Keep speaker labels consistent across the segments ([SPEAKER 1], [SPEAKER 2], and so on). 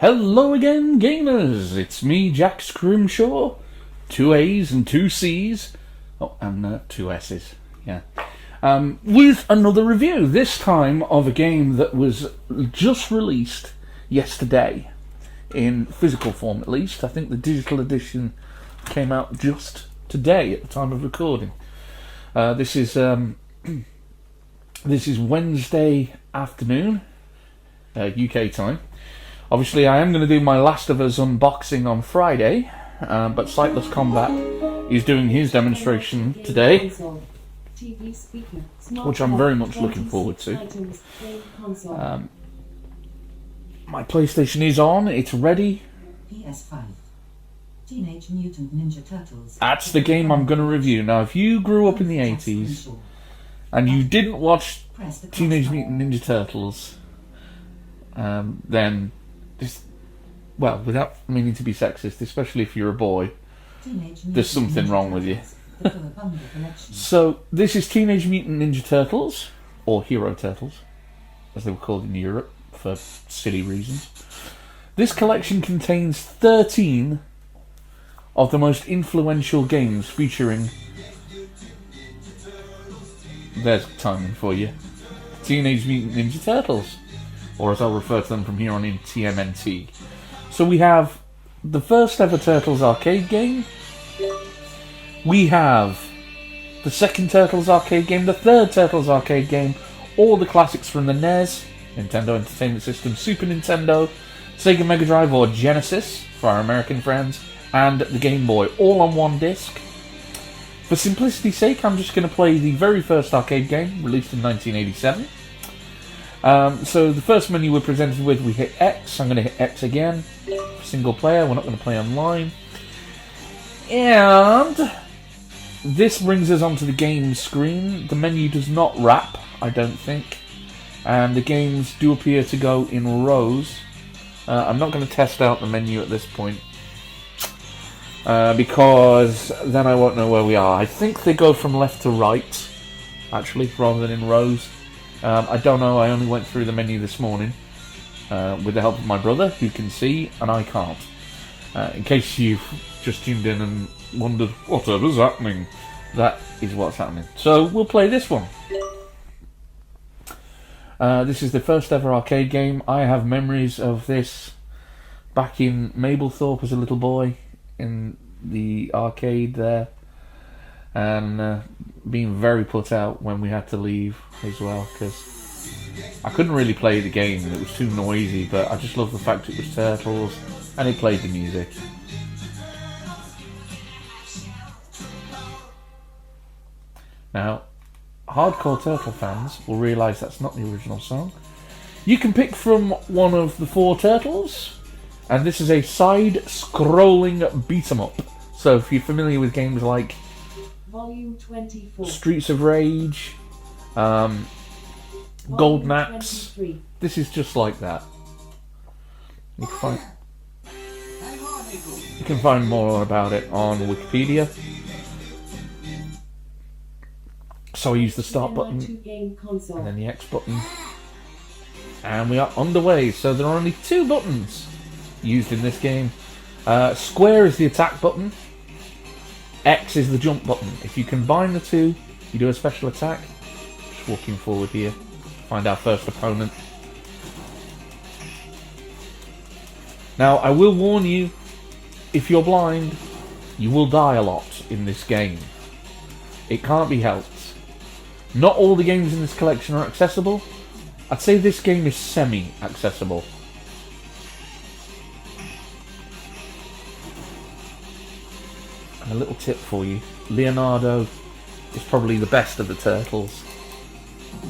[SPEAKER 1] Hello again, gamers! It's me, Jack Scrimshaw. 2 A's and 2 C's. Oh, and 2 S's. Yeah. With another review, this time of a game that was just released yesterday. In physical form, at least. I think the digital edition came out just today at the time of recording. This is Wednesday afternoon, UK time. Obviously, I am going to do my Last of Us unboxing on Friday, but Sightless Combat is doing his demonstration today, which I'm very much looking forward to. My PlayStation is on, it's ready.
[SPEAKER 2] PS5. Teenage Mutant Ninja Turtles.
[SPEAKER 1] That's the game I'm going to review. Now, if you grew up in the 80s and you didn't watch Teenage Mutant Ninja Turtles, then this, well, without meaning to be sexist, especially if you're a boy, there's something wrong with you. So, this is Teenage Mutant Ninja Turtles, or Hero Turtles, as they were called in Europe, for silly reasons. This collection contains 13 of the most influential games featuring, there's timing for you, Teenage Mutant Ninja Turtles, or as I'll refer to them from here on in, TMNT. So we have the first ever Turtles arcade game, we have the second Turtles arcade game, the third Turtles arcade game, all the classics from the NES, Nintendo Entertainment System, Super Nintendo, Sega Mega Drive or Genesis for our American friends, and the Game Boy, all on one disc. For simplicity's sake, I'm just going to play the very first arcade game, released in 1987. So the first menu we're presented with, we hit X. I'm going to hit X again. Single player, we're not going to play online. And this brings us onto the game screen. The menu does not wrap, I don't think. And the games do appear to go in rows. I'm not going to test out the menu at this point, because then I won't know where we are. I think they go from left to right, actually, rather than in rows. I don't know, I only went through the menu this morning with the help of my brother, who can see, and I can't. In case you've just tuned in and wondered whatever's happening, that is what's happening. So we'll play this one. This is the first ever arcade game. I have memories of this back in Mablethorpe as a little boy in the arcade there, and being very put out when we had to leave as well, because I couldn't really play the game, it was too noisy, but I just loved the fact it was Turtles and it played the music. Now, hardcore Turtle fans will realise that's not the original song. You can pick from one of the 4 Turtles, and this is a side-scrolling beat-em-up. So if you're familiar with games like
[SPEAKER 2] Volume 24.
[SPEAKER 1] Streets of Rage, Golden Axe, this is just like that. You can find more about it on Wikipedia. So I use the start button and then the X button, and we are underway. So there are only 2 buttons used in this game. Square is the attack button, X is the jump button. If you combine the 2, you do a special attack. Just walking forward here, find our first opponent. Now I will warn you, if you're blind, you will die a lot in this game. It can't be helped. Not all the games in this collection are accessible. I'd say this game is semi-accessible. And a little tip for you, Leonardo is probably the best of the Turtles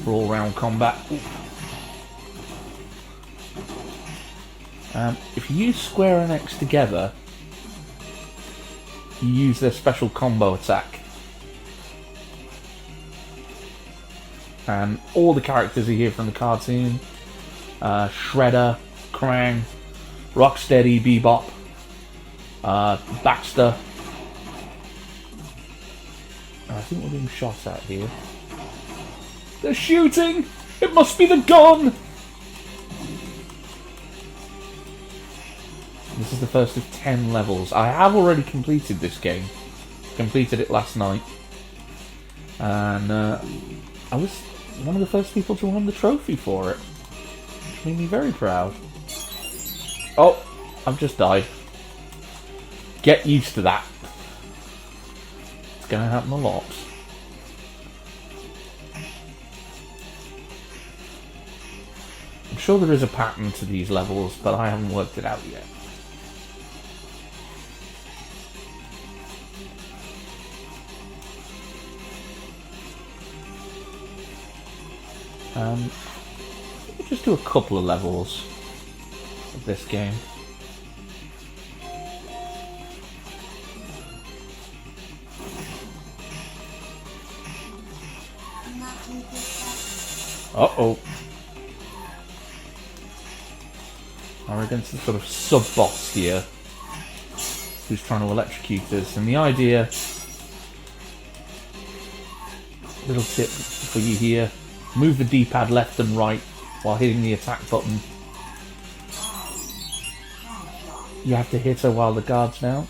[SPEAKER 1] for all-round combat. If you use square and X together, you use their special combo attack. And all the characters are here from the cartoon. Shredder, Krang, Rocksteady, Bebop, Baxter. I think we're being shot at here. They're shooting! It must be the gun! This is the first of 10 levels. I have already completed this game. Completed it last night. And I was one of the first people to win the trophy for it. Which made me very proud. Oh, I've just died. Get used to that. It's going to happen a lot. I'm sure there is a pattern to these levels, but I haven't worked it out yet. We'll just do a couple of levels of this game. Uh-oh. We're against the sort of sub-boss here, who's trying to electrocute us. And the idea, little tip for you here, move the D-pad left and right while hitting the attack button. You have to hit her while the guard's down.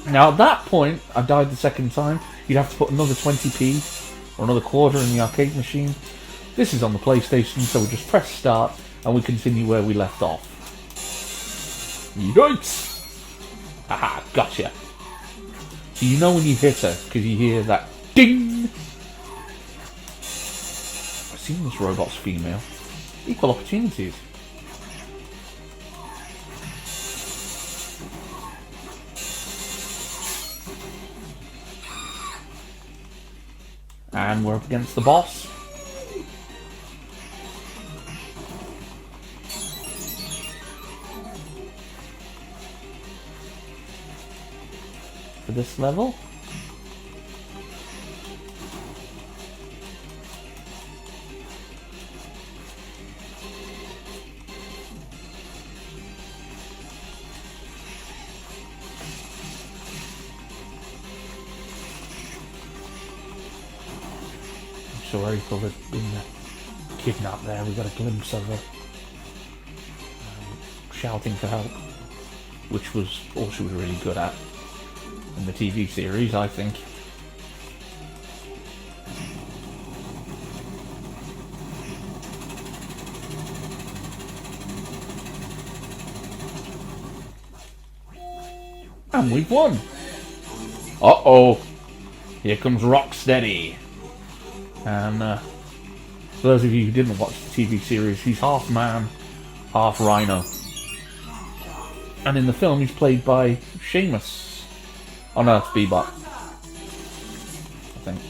[SPEAKER 1] Now at that point, I died the second time, you'd have to put another 20p or another quarter in the arcade machine. This is on the PlayStation, so we just press start and we continue where we left off. Yikes! Haha, gotcha. So you know when you hit her, because you hear that ding! I've seen this robot's female. Equal opportunities. And we're up against the boss. For this level. I'm sure April had been kidnapped there. We got a glimpse of her shouting for help, which was all she was really good at in the TV series, I think. And we've won! Uh-oh! Here comes Rocksteady! And for those of you who didn't watch the TV series, he's half man, half rhino. And in the film he's played by Sheamus. Oh no, it's Bebop, I think.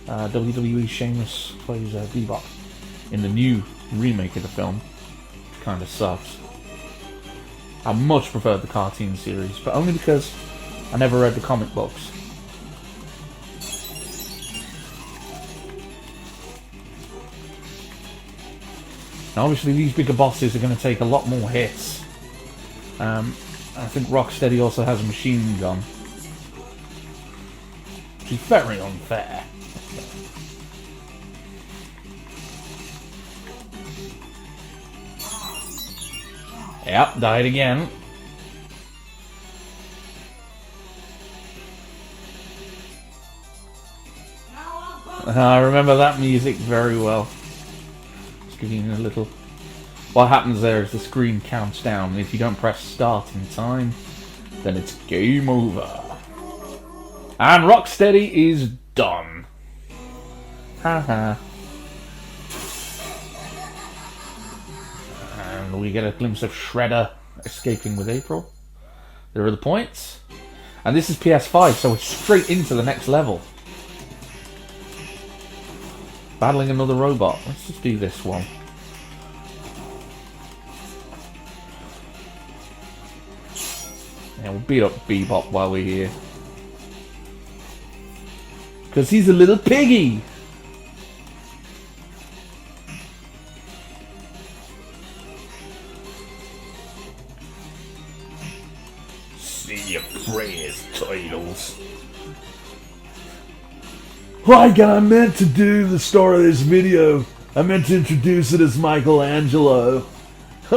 [SPEAKER 1] WWE Sheamus plays Bebop in the new remake of the film, which kind of sucks. I much preferred the cartoon series, but only because I never read the comic books. Now obviously these bigger bosses are going to take a lot more hits. I think Rocksteady also has a machine gun, which is very unfair. Yep, died again. I remember that music very well. Just giving you a little... What happens there is the screen counts down, and if you don't press start in time, then it's game over. And Rocksteady is done. Haha. And we get a glimpse of Shredder escaping with April. There are the points. And this is PS5, so we're straight into the next level. Battling another robot. Let's just do this one. Yeah, we'll beat up Bebop while we're here. Because he's a little piggy! See your praise titles.
[SPEAKER 3] Like I meant to do the start of this video,
[SPEAKER 1] I meant to introduce it as Michelangelo.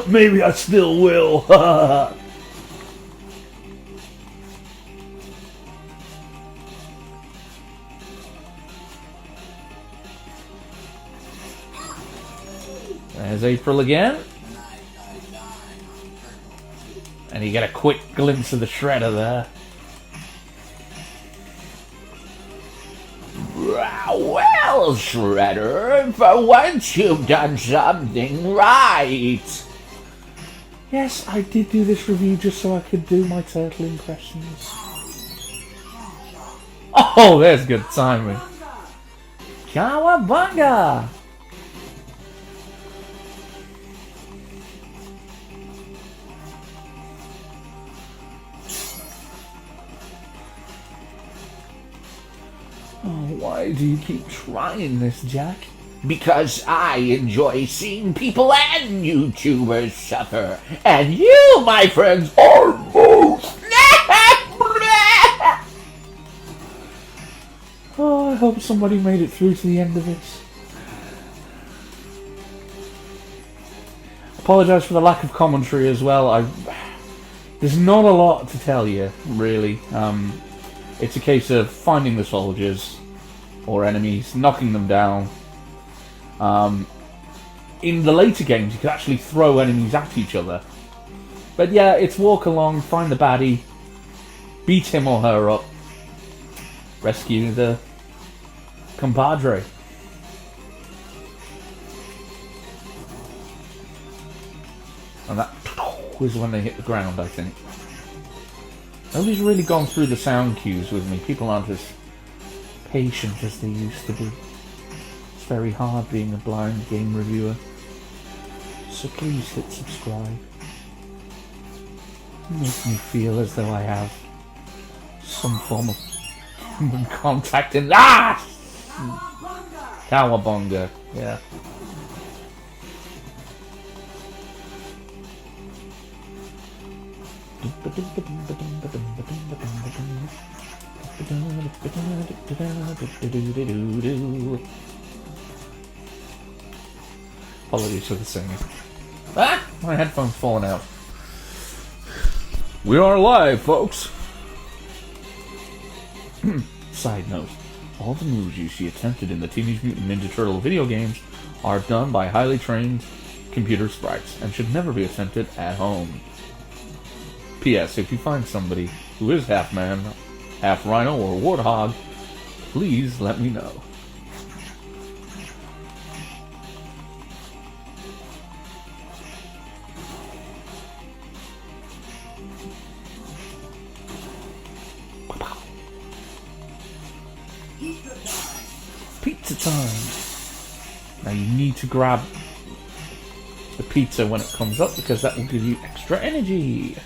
[SPEAKER 1] Maybe I still will. There's April again. And you get a quick glimpse of the Shredder there. Well, Shredder, for once you've done something right. Yes, I did do this review just so I could do my turtle impressions. Oh, there's good timing. Cowabunga! Oh, why do you keep trying this, Jack? Because I enjoy seeing people and YouTubers suffer. And you, my friends, are most. Oh, I hope somebody made it through to the end of this. Apologise for the lack of commentary as well. There's not a lot to tell you, really. It's a case of finding the soldiers or enemies, knocking them down. In the later games, you could actually throw enemies at each other. But yeah, it's walk along, find the baddie, beat him or her up, rescue the compadre. And that was when they hit the ground, I think. Nobody's really gone through the sound cues with me. People aren't as patient as they used to be. It's very hard being a blind game reviewer. So please hit subscribe. It makes me feel as though I have some form of human contact in... Ah! Cowabunga, yeah. Apologies for the singing. Ah! My headphone's falling out. We are live, folks! Side note. All the moves you see attempted in the Teenage Mutant Ninja Turtle video games are done by highly trained computer sprites and should never be attempted at home. P.S. If you find somebody who is half man, half rhino, or warthog, please let me know. Pizza time! Now you need to grab the pizza when it comes up because that will give you extra energy.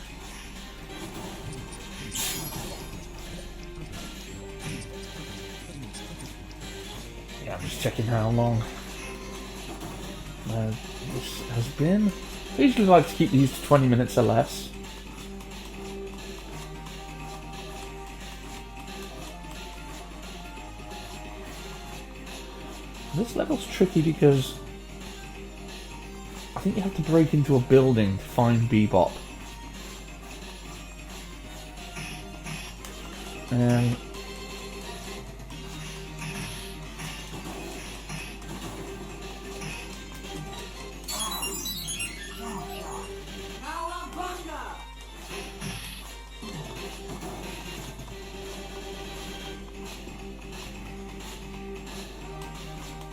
[SPEAKER 1] Yeah, I'm just checking how long this has been. I usually like to keep these to 20 minutes or less. This level's tricky because I think you have to break into a building to find Bebop. And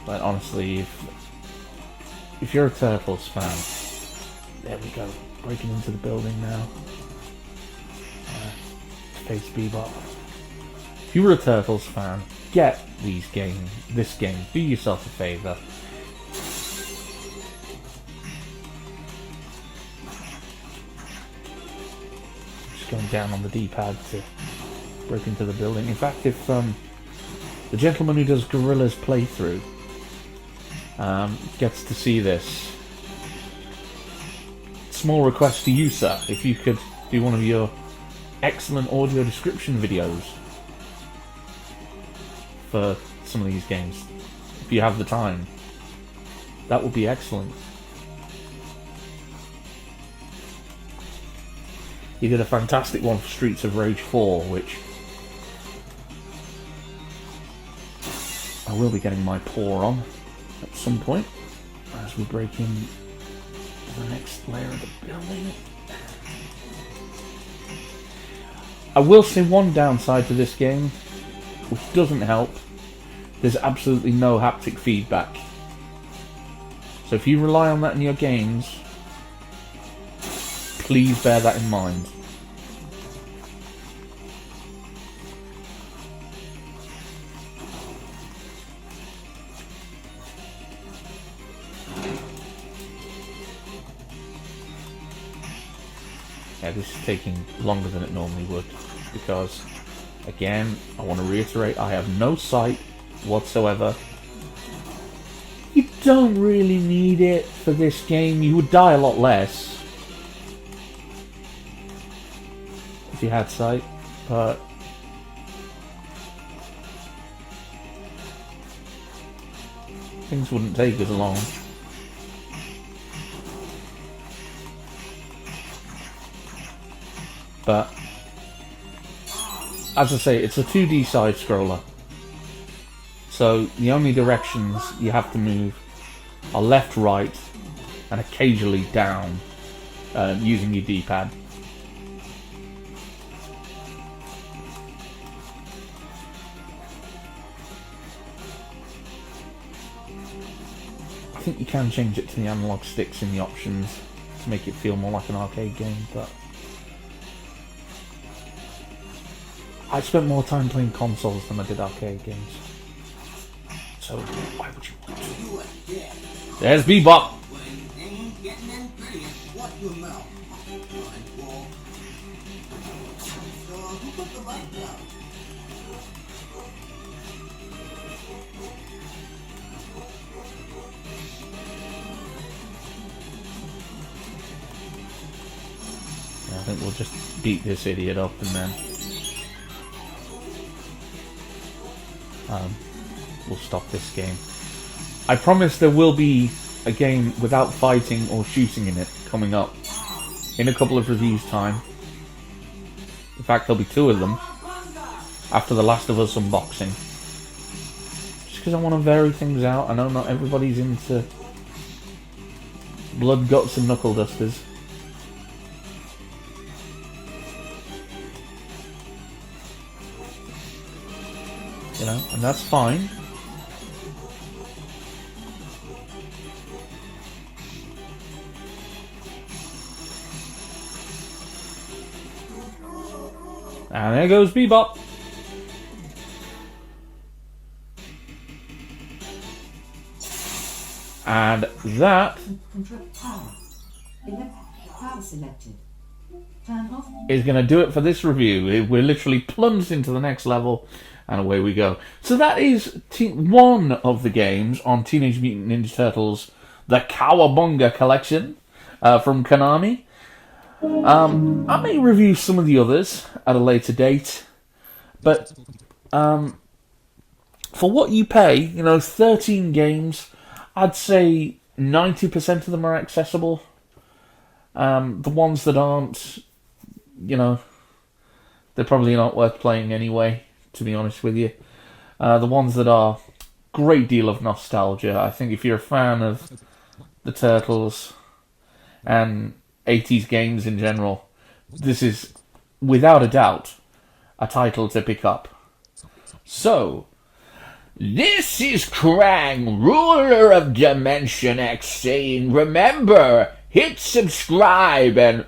[SPEAKER 1] but honestly, if you're a Turtles fan, there we go, breaking into the building now. Face Bebop. If you were a Turtles fan, get this game. Do yourself a favour. Just going down on the D-pad to break into the building. In fact, if the gentleman who does Gorilla's playthrough gets to see this, small request to you, sir, if you could do one of your excellent audio description videos for some of these games, if you have the time. That would be excellent. You did a fantastic one for Streets of Rage 4, which I will be getting my paw on at some point as we break in the next layer of the building. I will say one downside to this game, which doesn't help. There's absolutely no haptic feedback. So if you rely on that in your games, please bear that in mind. Yeah, this is taking longer than it normally would because, again, I want to reiterate, I have no sight whatsoever. You don't really need it for this game. You would die a lot less if you had sight, but things wouldn't take as long. But as I say, it's a 2D side scroller. So the only directions you have to move are left, right, and occasionally down using your D-pad. I think you can change it to the analog sticks in the options to make it feel more like an arcade game, but I spent more time playing consoles than I did arcade games. So why would you want to? There's Bebop! I think we'll just beat this idiot up and then we'll stop this game. I promise there will be a game without fighting or shooting in it coming up in a couple of reviews time. In fact, there'll be 2 of them after the Last of Us unboxing. Just because I want to vary things out. I know not everybody's into blood, guts and knuckle dusters. You know, and that's fine. And there goes Bebop. And that
[SPEAKER 2] Power selected. Turn off.
[SPEAKER 1] is going to do it for this review. We're literally plunged into the next level, and away we go. So that is one of the games on Teenage Mutant Ninja Turtles, the Cowabunga collection from Konami. I may review some of the others at a later date, but for what you pay, 13 games, I'd say 90% of them are accessible. The ones that aren't, they're probably not worth playing anyway, to be honest with you. The ones that are, great deal of nostalgia. I think if you're a fan of the Turtles and 80s games in general, this is, without a doubt, a title to pick up. So, this is Krang, ruler of Dimension X, saying, remember, hit subscribe and